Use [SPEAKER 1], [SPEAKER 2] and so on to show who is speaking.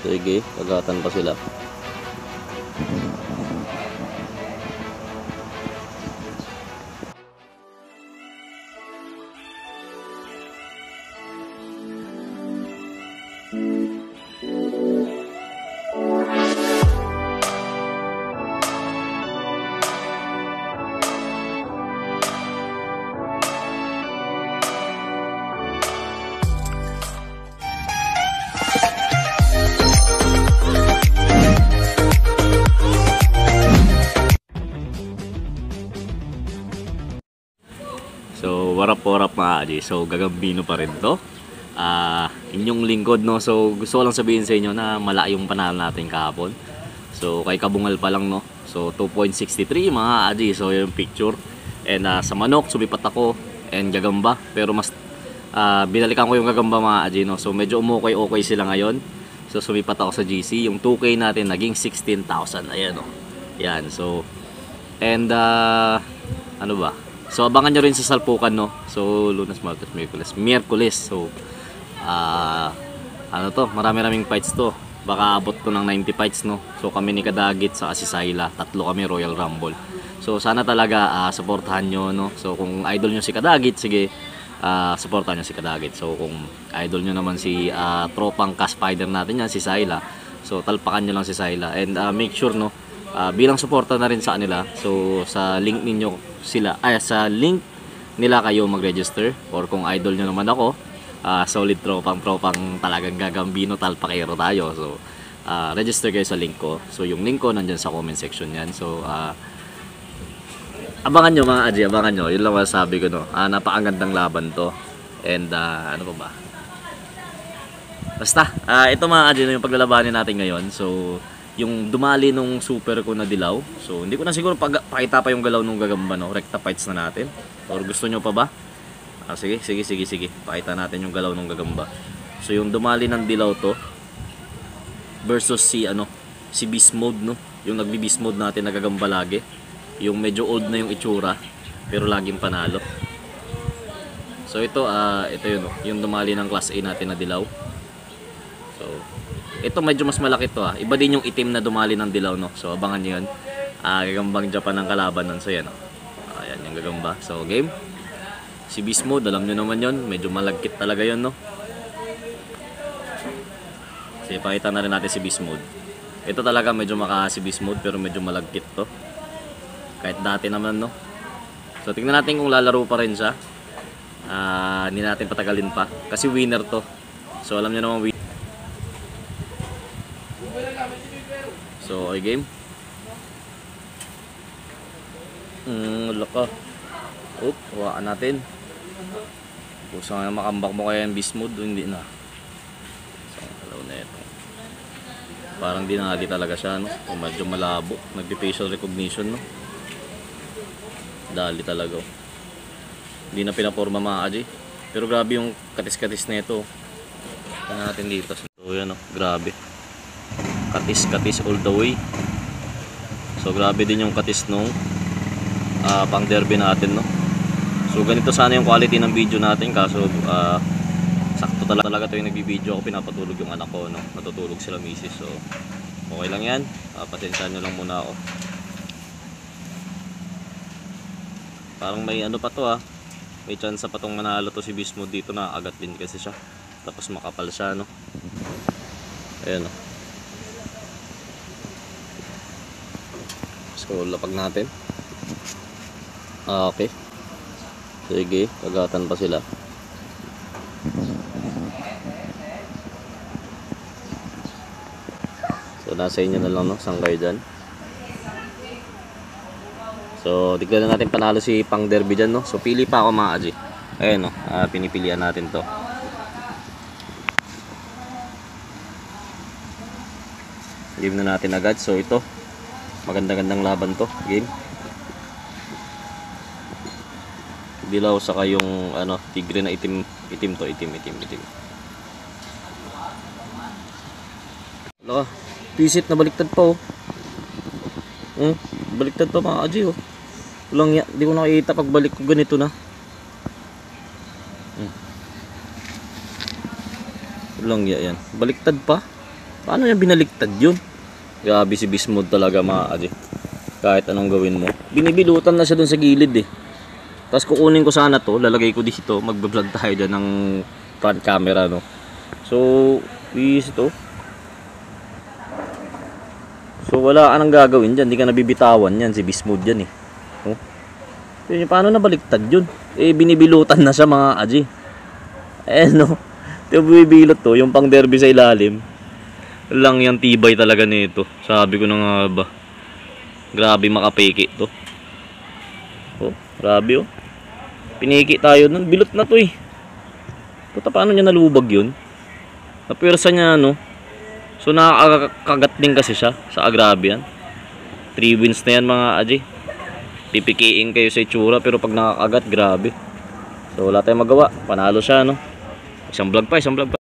[SPEAKER 1] Sige, agatan pa sila. So, warap mga Aji. So, Gagambino pa rin to. Inyong lingkod, no? So, gusto ko lang sabihin sa inyo na malaki yung panalo natin kahapon. So, kay Kabungal pa lang, no? So, 2.63 mga Aji. So, yung picture. And sa manok, sumipat ako. And gagamba. Pero mas binalikan ko yung gagamba mga Aji, no? So, medyo okay sila ngayon. So, sumipat ako sa GC. Yung 2K natin naging 16,000. Ayan, no? Yan. So, and ano ba? So abangan nyo rin sa Salpukan, no? So Lunes, Martes, Miyerkules. So ano to, marami-raming fights to. Baka abot to ng 90 fights, no? So kami ni Kadagit sa Asisayla, tatlo kami Royal Rumble. So sana talaga suportahan nyo, no? So kung idol nyo si Kadagit, sige, suportahan nyo si Kadagit. So kung idol nyo naman si tropang ka-spider natin yan, si Sayla, so talpakan nyo lang si Sayla. And make sure, no, bilang suporta na rin sa kanila, so sa link ninyo sila, sa link nila kayo mag-register. Or kung idol nyo naman ako, solid tropang talagang Gagambino talpakero tayo. So register kayo sa link ko. So yung link ko nandyan sa comment section yan. So abangan nyo mga Aji, abangan nyo. Yun lang masasabi ko, no. Napakagandang laban to. And ano pa ba, basta ito mga Aji, no, yung paglalabanin natin ngayon. So yung dumali nung super ko na dilaw. So hindi ko na siguro pakita pa yung galaw nung gagamba, no. Rekta fights na natin. Or gusto nyo pa ba? Sige. Pakita natin yung galaw nung gagamba. So yung dumali ng dilaw to versus si Beast Mode, no. Yung nagbi-Beast Mode natin na gagamba lagi. Yung medyo old na yung itsura pero laging panalo. So ito yun, no. Yung dumali ng class A natin na dilaw. So ito medyo mas malaki to, iba din yung itim na dumali ng dilaw, no. So abangan niyo yun. Gagambang Japan ng kalaban nun. So yan, no. Ayan yung gagamba. So game. Si Beast Mode, alam nyo naman yun. Medyo malagkit talaga yun, no. So ipakita na rin natin si Beast Mode. Ito talaga medyo si Beast Mode pero medyo malagkit to. Kahit dati naman, no. So tingnan natin kung lalaro pa rin siya. Hindi natin patagalin pa kasi winner to. So alam nyo naman winner. So, okay, game. Laka. Hawakan natin. Kung saan makambak mo kaya yung Beast Mode, hindi na. So, alaw na ito. Parang dinali talaga siya, no? O medyo malabo. Nagpi-facial recognition, no? Dali talaga. Hindi na pinaporma mga Aji. Pero grabe yung katis-katis na ito. Ito natin dito. So, yan, no? Grabe. Katis all the way. So grabe din yung katis nung pang derby natin, no. So ganito sana yung quality ng video natin, kaso sakto talaga to yung nagbibideo ako, pinapatulog yung anak ko, no. Natutulog sila misis. So okay lang yan, pasensyahan nyo lang muna ako. Parang may pa to, may chance pa tong manalo to si Beast Mode dito, na agat din kasi siya. Tapos makapal siya, no. Ayan, no. So lapag natin. Okay. Sige, agatan pa sila. So nasa inyo na lang, no, saan kayo dyan. So tignan natin panalo si pang derby dyan, no. So pili pa ako mga Aji. Ayan, no, pinipilian natin to. Game na natin agad. So ito, magandang laban to, game. Dilaw saka yung tigre na itim to, itim. Wala, pisit na baliktad pa, baliktad pa mga Aji, Walang di ko nakikita pag balik ko ganito na. Walang yan, baliktad pa. Paano niya binaliktad yun? Grabe si Bismod talaga mga adi. Kahit anong gawin mo. Binibilutan na siya dun sa gilid eh. Tapos kukunin ko sana to, lalagay ko dito, magbablog tayo dyan ng front camera, no. So, is ito. So, wala ka nang gagawin dyan, hindi ka nabibitawan yan, si Bismod yan eh. Oh. Yun, paano nabaliktad yun? Eh, binibilutan na siya mga aji. Eh, no. Ito binibilot to, yung pang derby sa ilalim. Lang yung tibay talaga nito. Sabi ko na nga ba. Grabe makapeke to. Oh, grabe oh. Piniki tayo nun. Bilot na to eh. Puta, paano niya nalubag yun? Napwersa niya no. So nakakagat din kasi siya sa Agravian. 3 wins na yan mga aji. Pipikiin kayo sa itsura pero pag nakakagat grabe. So wala tayong magawa. Panalo siya no. Isang vlog pa.